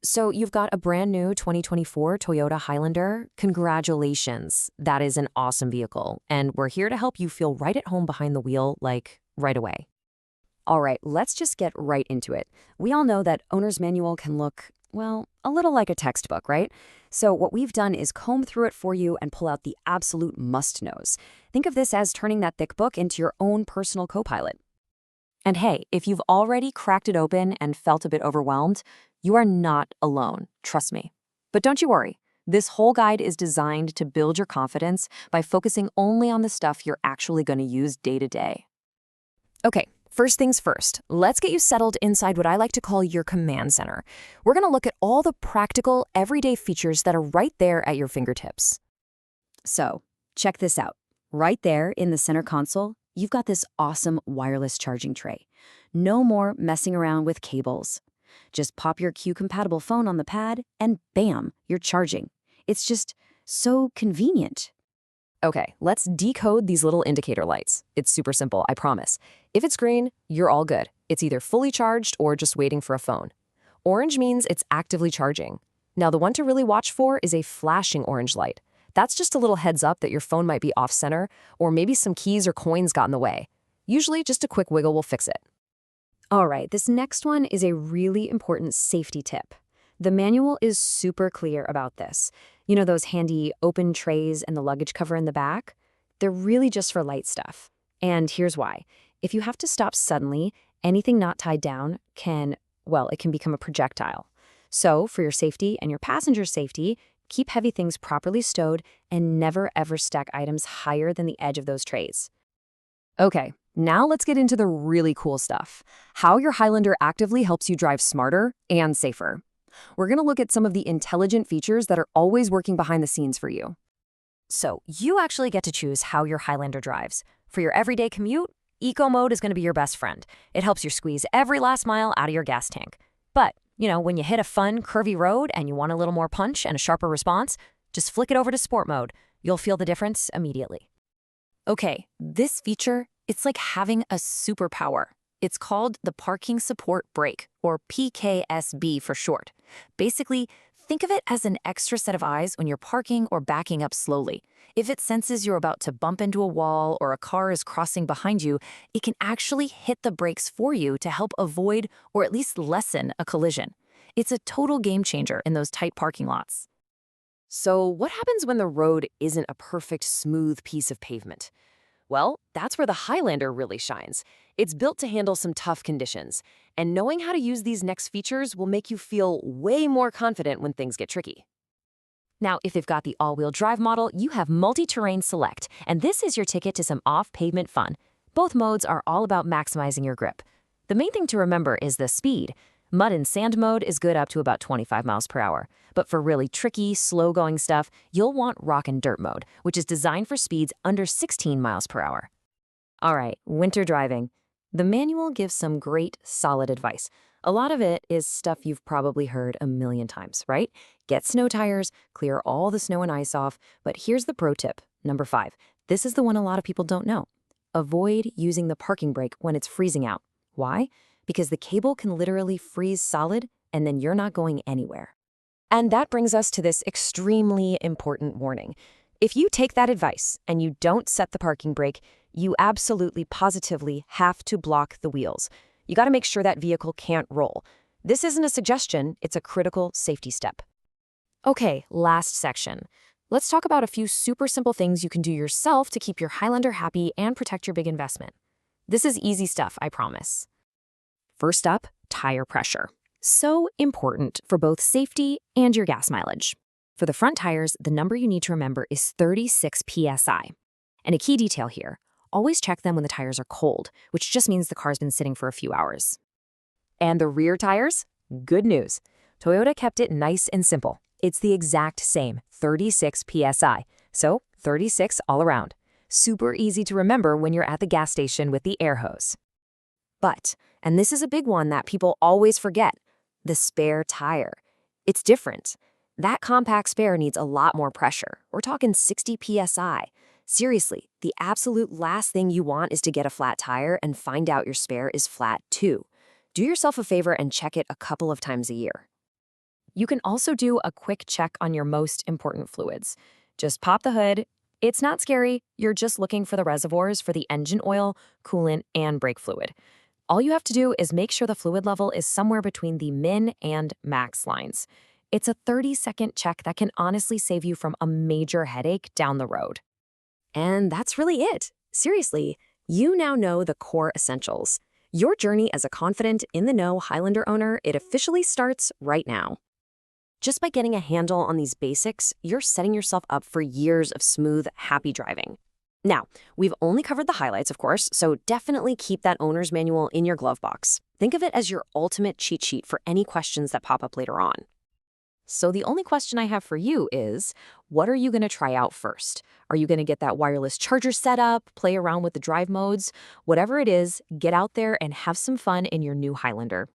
So you've got a brand new 2024 Toyota Highlander. Congratulations. That is an awesome vehicle, and we're here to help you feel right at home behind the wheel, like right away. All right, let's just get right into it. We all know that owner's manual can look, well, a little like a textbook, right? So what we've done is comb through it for you and pull out the absolute must-knows. Think of this as turning that thick book into your own personal co-pilot. And hey, if you've already cracked it open and felt a bit overwhelmed, you are not alone, trust me. But don't you worry. This whole guide is designed to build your confidence by focusing only on the stuff you're actually going to use day to day. Okay, first things first, let's get you settled inside what I like to call your command center. We're going to look at all the practical, everyday features that are right there at your fingertips. So, check this out. Right there in the center console, you've got this awesome wireless charging tray. No more messing around with cables. Just pop your Qi-compatible phone on the pad and bam, you're charging. It's just so convenient. Okay, let's decode these little indicator lights. It's super simple, I promise. If it's green, you're all good. It's either fully charged or just waiting for a phone. Orange means it's actively charging. Now, the one to really watch for is a flashing orange light. That's just a little heads up that your phone might be off-center, or maybe some keys or coins got in the way. Usually, just a quick wiggle will fix it. All right, this next one is a really important safety tip. The manual is super clear about this. You know those handy open trays and the luggage cover in the back? They're really just for light stuff. And here's why. If you have to stop suddenly, anything not tied down can, well, it can become a projectile. So for your safety and your passenger's safety, keep heavy things properly stowed and never ever stack items higher than the edge of those trays. Okay, now let's get into the really cool stuff. How your Highlander actively helps you drive smarter and safer. We're going to look at some of the intelligent features that are always working behind the scenes for you. So you actually get to choose how your Highlander drives. For your everyday commute, Eco Mode is going to be your best friend. It helps you squeeze every last mile out of your gas tank. But, when you hit a fun, curvy road and you want a little more punch and a sharper response, just flick it over to Sport Mode. You'll feel the difference immediately. Okay, this feature, it's like having a superpower. It's called the Parking Support Brake, or PKSB for short. Basically, think of it as an extra set of eyes when you're parking or backing up slowly. If it senses you're about to bump into a wall or a car is crossing behind you, it can actually hit the brakes for you to help avoid or at least lessen a collision. It's a total game changer in those tight parking lots. So what happens when the road isn't a perfect, smooth piece of pavement? Well, that's where the Highlander really shines. It's built to handle some tough conditions, and knowing how to use these next features will make you feel way more confident when things get tricky. Now, if you've got the all-wheel drive model, you have Multi-Terrain Select, and this is your ticket to some off-pavement fun. Both modes are all about maximizing your grip. The main thing to remember is the speed. Mud and sand mode is good up to about 25 miles per hour. But for really tricky, slow-going stuff, you'll want rock and dirt mode, which is designed for speeds under 16 miles per hour. All right, winter driving. The manual gives some great, solid advice. A lot of it is stuff you've probably heard a million times, right? Get snow tires, clear all the snow and ice off. But here's the pro tip, number 5. This is the one a lot of people don't know. Avoid using the parking brake when it's freezing out. Why? Because the cable can literally freeze solid, and then you're not going anywhere. And that brings us to this extremely important warning. If you take that advice and you don't set the parking brake, you absolutely positively have to block the wheels. You got to make sure that vehicle can't roll. This isn't a suggestion, it's a critical safety step. Okay, last section. Let's talk about a few super simple things you can do yourself to keep your Highlander happy and protect your big investment. This is easy stuff, I promise. First up, tire pressure. So important for both safety and your gas mileage. For the front tires, the number you need to remember is 36 psi. And a key detail here, always check them when the tires are cold, which just means the car's been sitting for a few hours. And the rear tires? Good news. Toyota kept it nice and simple. It's the exact same, 36 psi. So 36 all around. Super easy to remember when you're at the gas station with the air hose. But, and this is a big one that people always forget, the spare tire. It's different. That compact spare needs a lot more pressure. We're talking 60 psi. Seriously, the absolute last thing you want is to get a flat tire and find out your spare is flat too. Do yourself a favor and check it a couple of times a year. You can also do a quick check on your most important fluids. Just pop the hood. It's not scary. You're just looking for the reservoirs for the engine oil, coolant, and brake fluid. All you have to do is make sure the fluid level is somewhere between the min and max lines. It's a 30-second check that can honestly save you from a major headache down the road. And that's really it. Seriously, you now know the core essentials. Your journey as a confident, in-the-know Highlander owner, it officially starts right now. Just by getting a handle on these basics, you're setting yourself up for years of smooth, happy driving. Now, we've only covered the highlights, of course, so definitely keep that owner's manual in your glove box. Think of it as your ultimate cheat sheet for any questions that pop up later on. So the only question I have for you is, what are you going to try out first? Are you going to get that wireless charger set up, play around with the drive modes? Whatever it is, get out there and have some fun in your new Highlander.